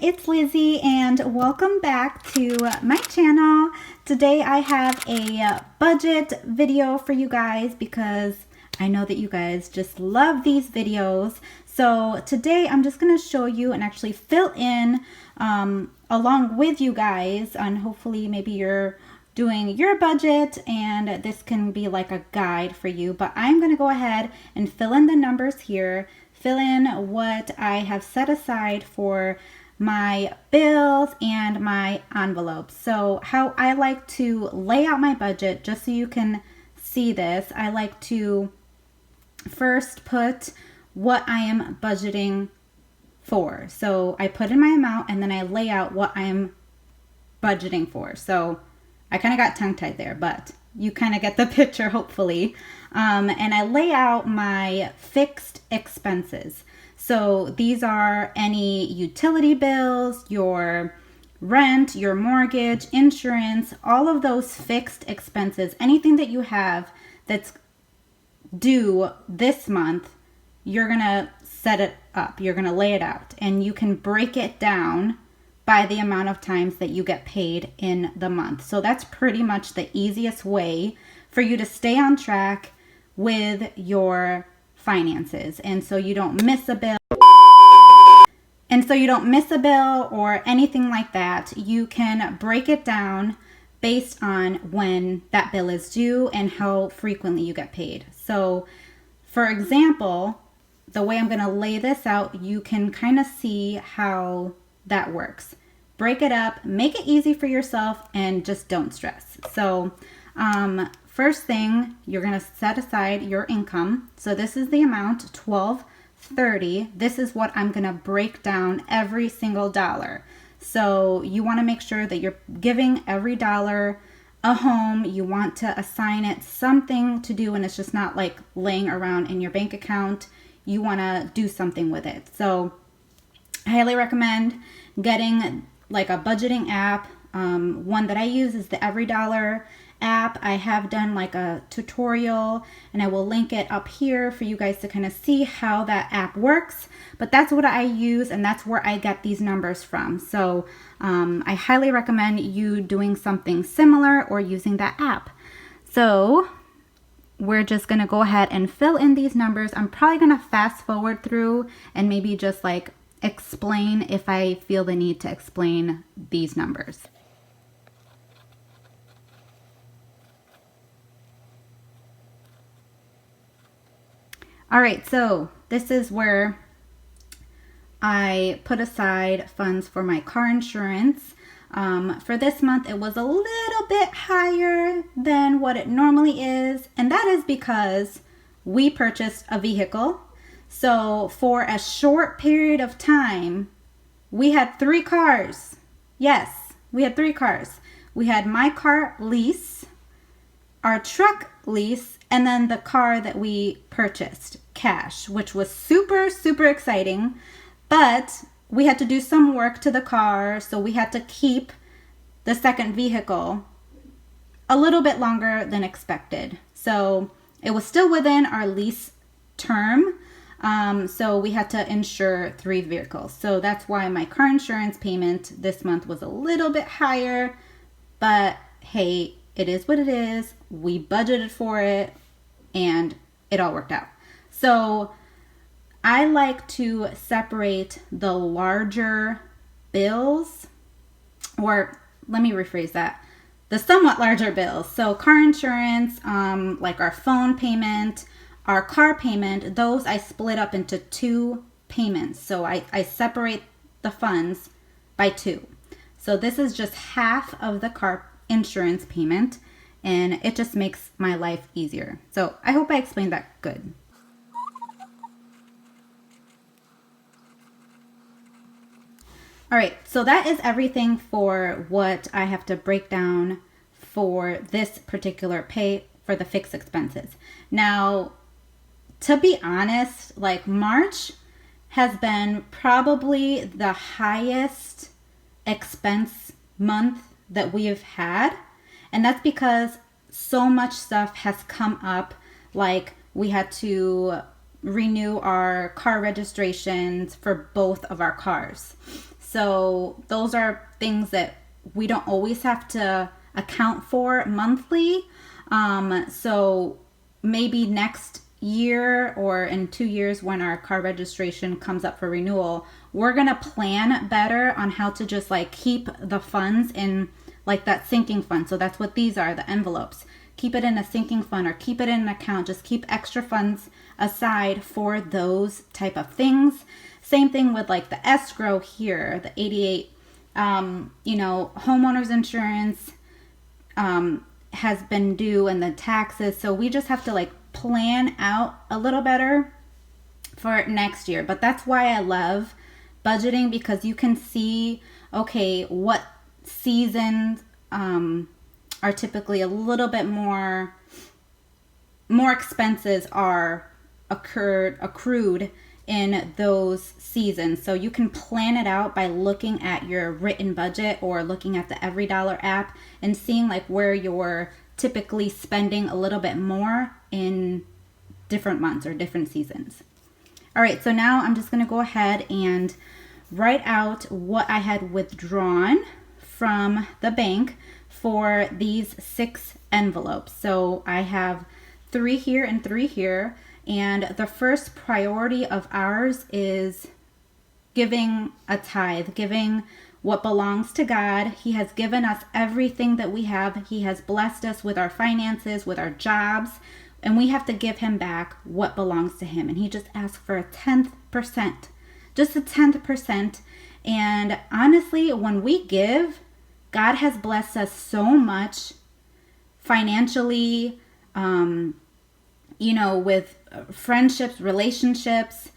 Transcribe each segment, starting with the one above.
it's Lizzie and welcome back to my channel. Today I have a budget video for you guys because I know that you guys just love these videos. So today I'm just going to show you and actually fill in along with you guys on hopefully maybe you're doing your budget and this can be like a guide for you, but I'm going to go ahead and fill in the numbers here, fill in what I have set aside for my bills and my envelopes. So how I like to lay out my budget, just so you can see this, I like to first put what I am budgeting for. So I put in my amount and then I lay out what I am budgeting for. So I kind of got tongue-tied there, but you kind of get the picture hopefully. And I lay out my fixed expenses. So these are any utility bills, your rent, your mortgage, insurance, all of those fixed expenses, anything that you have that's due this month, you're going to set it up. You're going to lay it out and you can break it down by the amount of times that you get paid in the month. So that's pretty much the easiest way for you to stay on track with your finances. And so you don't miss a bill. Or anything like that. You can break it down based on when that bill is due and how frequently you get paid. So for example, the way I'm going to lay this out, you can kind of see how that works. Break it up, make it easy for yourself, and just don't stress. So first thing, you're going to set aside your income. So this is the amount, $12.30. This is what I'm going to break down every single dollar. So you want to make sure that you're giving every dollar a home. You want to assign it something to do, and it's just not like laying around in your bank account. You want to do something with it. So I highly recommend getting like a budgeting app. One that I use is the EveryDollar app. I have done like a tutorial and I will link it up here for you guys to kind of see how that app works. But that's what I use and that's where I get these numbers from. So I highly recommend you doing something similar or using that app. So we're just going to go ahead and fill in these numbers. I'm probably going to fast forward through and maybe just like explain if I feel the need to explain these numbers. All right, so this is where I put aside funds for my car insurance. For this month, it was a little bit higher than what it normally is, and that is because we purchased a vehicle. So for a short period of time, we had 3 cars. Yes, we had 3 cars. We had my car lease, our truck lease, and then the car that we purchased cash, which was super, super exciting. But we had to do some work to the car, so we had to keep the second vehicle a little bit longer than expected. So it was still within our lease term. So we had to insure 3 vehicles. So that's why my car insurance payment this month was a little bit higher, but hey, it is what it is. We budgeted for it and it all worked out. So I like to separate the larger bills, or let me rephrase that, the somewhat larger bills. So car insurance, like our phone payment, our car payment, those I split up into 2 payments. So I separate the funds by 2. So this is just half of the car insurance payment, and it just makes my life easier. So I hope I explained that good. All right, so that is everything for what I have to break down for this particular pay for the fixed expenses. Now, to be honest, like March has been probably the highest expense month that we have had. And that's because so much stuff has come up, like we had to renew our car registrations for both of our cars. So those are things that we don't always have to account for monthly. So maybe next year or in 2 years when our car registration comes up for renewal, we're going to plan better on how to just like keep the funds in like that sinking fund. So that's what these are, the envelopes. Keep it in a sinking fund or keep it in an account. Just keep extra funds aside for those type of things. Same thing with like the escrow here, the 88, homeowners insurance has been due and the taxes. So we just have to like plan out a little better for next year. But that's why I love budgeting, because you can see, okay, what seasons are typically a little bit more expenses are accrued in those seasons. So you can plan it out by looking at your written budget or looking at the Every Dollar app and seeing like where you're typically spending a little bit more in different months or different seasons. All right, so now I'm just going to go ahead and write out what I had withdrawn from the bank for these 6 envelopes. So I have 3 here and 3 here. And the first priority of ours is giving a tithe, giving what belongs to God. He has given us everything that we have. He has blessed us with our finances, with our jobs, and we have to give him back what belongs to him. And he just asked for a 10%, just a 10%. And honestly, when we give, God has blessed us so much financially, with friendships, relationships,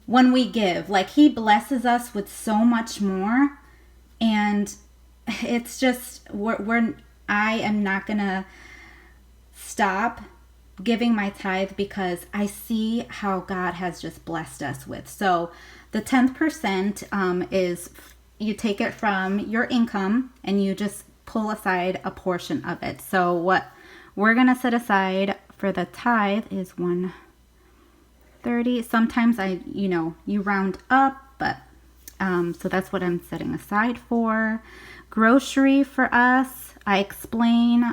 when we give. Like, he blesses us with so much more. And it's just, I am not going to stop giving my tithe because I see how God has just blessed us with. So the 10% is you take it from your income and you just pull aside a portion of it. So what we're going to set aside for the tithe is $130. Sometimes you round up, but so that's what I'm setting aside for. Grocery for us, I explain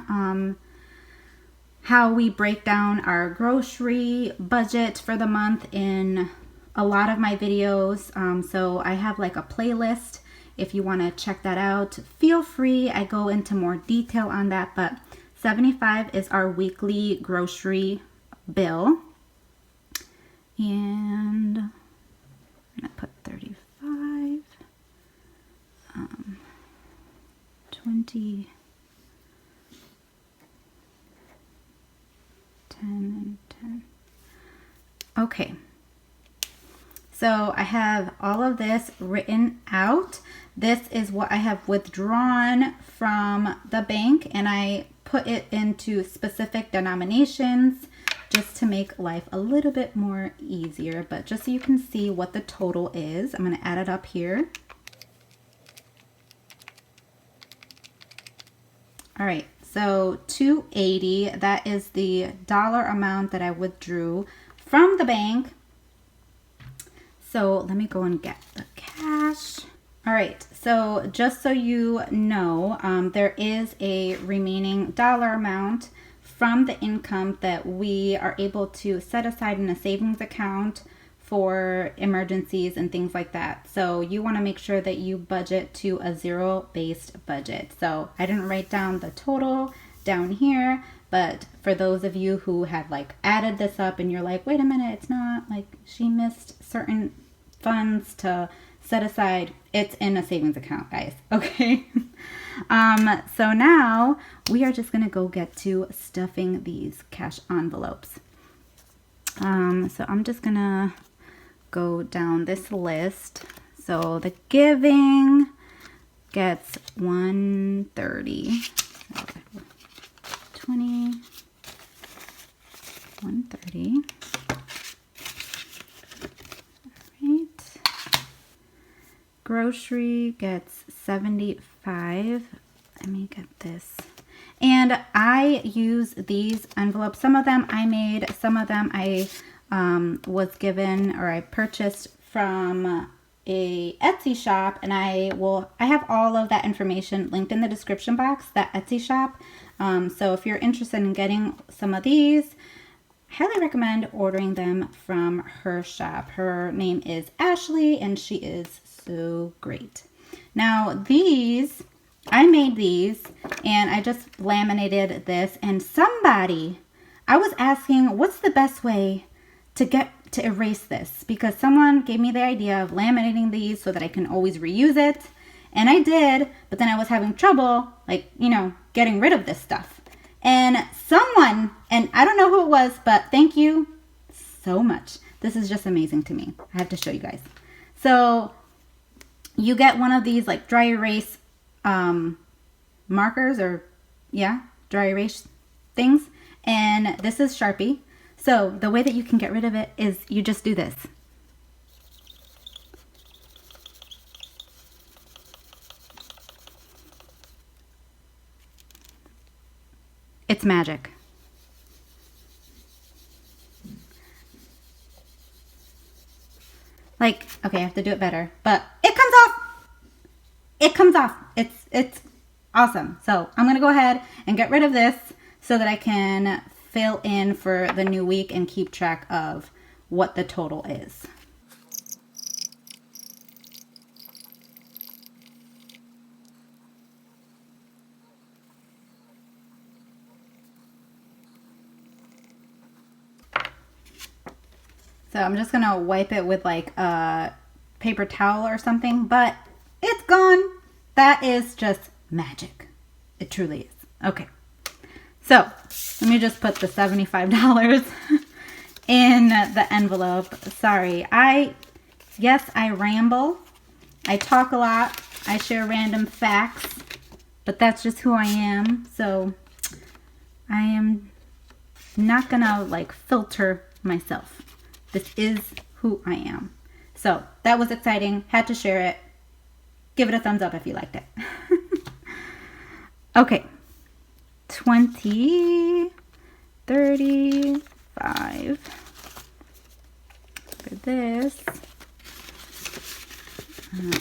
how we break down our grocery budget for the month in a lot of my videos. So I have like a playlist. If you want to check that out, feel free. I go into more detail on that, but $75 is our weekly grocery bill. And I'm going to put 35, 20, 10, and 10. Okay. So I have all of this written out. This is what I have withdrawn from the bank, and I put it into specific denominations just to make life a little bit more easier. But just so you can see what the total is, I'm going to add it up here. All right, so $280, that is the dollar amount that I withdrew from the bank. So let me go and get the cash. All right, so just so you know, there is a remaining dollar amount from the income that we are able to set aside in a savings account for emergencies and things like that. So you want to make sure that you budget to a zero-based budget. So I didn't write down the total down here, but for those of you who had like added this up and you're like, wait a minute, it's not like she missed certain funds to set aside, it's in a savings account, guys. Okay. So now we are just gonna go get to stuffing these cash envelopes. So I'm just gonna go down this list. So the giving gets 130, 20, 130. Grocery gets 75. Let me get this. And I use these envelopes. Some of them I made, some of them I was given or I purchased from a Etsy shop, and I have all of that information linked in the description box, that Etsy shop. So if you're interested in getting some of these, I highly recommend ordering them from her shop. Her name is Ashley, and she is so great. Now these, I made these, and I just laminated this, and I was asking, what's the best way to erase this? Because someone gave me the idea of laminating these so that I can always reuse it. And I did, but then I was having trouble, like, getting rid of this stuff. And someone, and I don't know who it was, but thank you so much. This is just amazing to me. I have to show you guys. So you get one of these like dry erase markers, or dry erase things. And this is Sharpie. So the way that you can get rid of it is you just do this. It's magic. Like, okay, I have to do it better, but it comes off. It comes off. It's awesome. So I'm going to go ahead and get rid of this so that I can fill in for the new week and keep track of what the total is. So I'm just going to wipe it with like a paper towel or something, but it's gone. That is just magic. It truly is. Okay. So let me just put the $75 in the envelope. Sorry. Yes, I ramble. I talk a lot. I share random facts, but that's just who I am. So I am not gonna like filter myself. This is who I am. So that was exciting. Had to share it. Give it a thumbs up if you liked it. Okay. 20, 35 for this.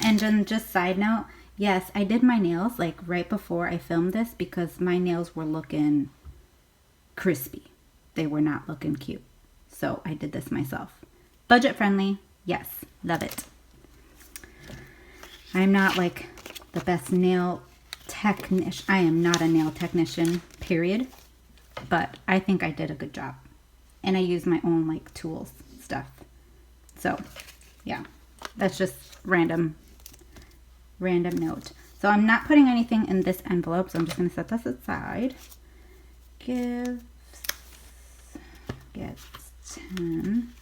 And then just side note, yes, I did my nails like right before I filmed this because my nails were looking crispy. They were not looking cute. So I did this myself. Budget friendly. Yes, love it. I'm not like the best nail technician. I am not a nail technician, period. But I think I did a good job. And I use my own like tools stuff. So yeah, that's just random note. So I'm not putting anything in this envelope. So I'm just going to set this aside. Gets 10.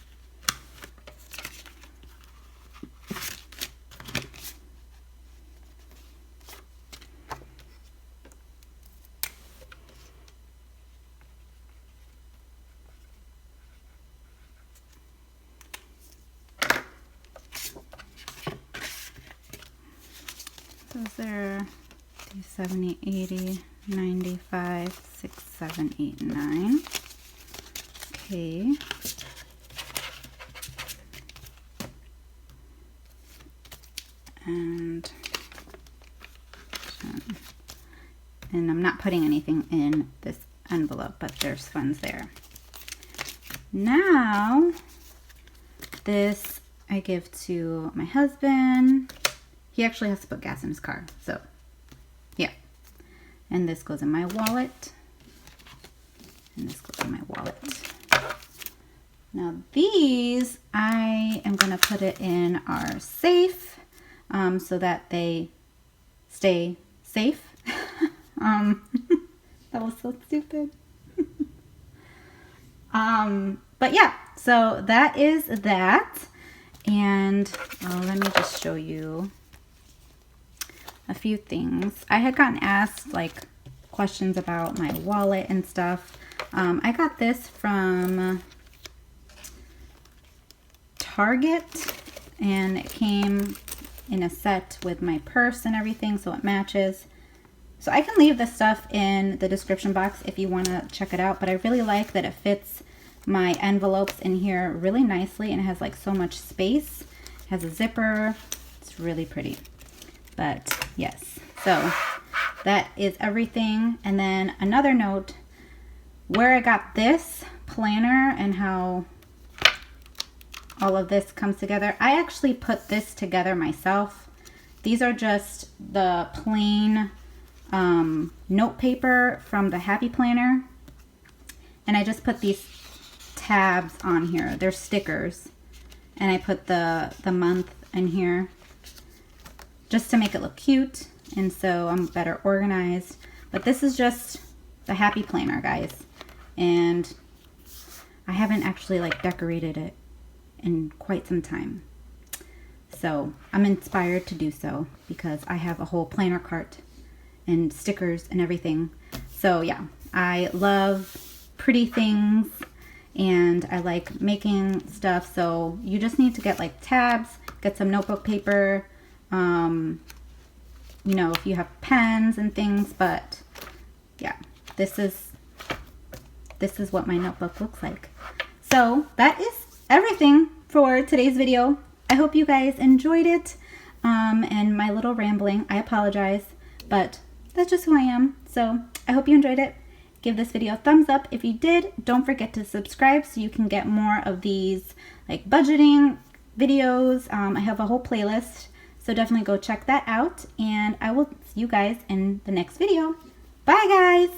Those are 70, 80, 95, 6, 7, 8, 9. Okay. And I'm not putting anything in this envelope, but there's funds there. Now, this I give to my husband. He actually has to put gas in his car, so yeah. And this goes in my wallet. And this goes in my wallet. Now these, I am going to put it in our safe so that they stay safe. That was so stupid. But yeah, so that is that. And let me just show you a few things. I had gotten asked like questions about my wallet and stuff. I got this from Target, and it came in a set with my purse and everything, so it matches. So I can leave this stuff in the description box if you want to check it out, but I really like that it fits my envelopes in here really nicely, and it has like so much space. It Has a zipper. It's really pretty. But yes, so that is everything. And then another note, where I got this planner and how all of this comes together. I actually put this together myself. These are just the plain note paper from the Happy Planner. And I just put these tabs on here. They're stickers. And I put the month in here just to make it look cute. And so I'm better organized. But this is just the Happy Planner, guys. And I haven't actually like decorated it in quite some time. So I'm inspired to do so because I have a whole planner cart and stickers and everything. So yeah, I love pretty things and I like making stuff. So you just need to get like tabs, get some notebook paper, you know, if you have pens and things. But yeah, this is what my notebook looks like. So that is everything for today's video. I hope you guys enjoyed it and my little rambling. I apologize, but that's just who I am. So I hope you enjoyed it. Give this video a thumbs up if you did. Don't forget to subscribe so you can get more of these like budgeting videos. I have a whole playlist, so definitely go check that out. And I will see you guys in the next video. Bye guys!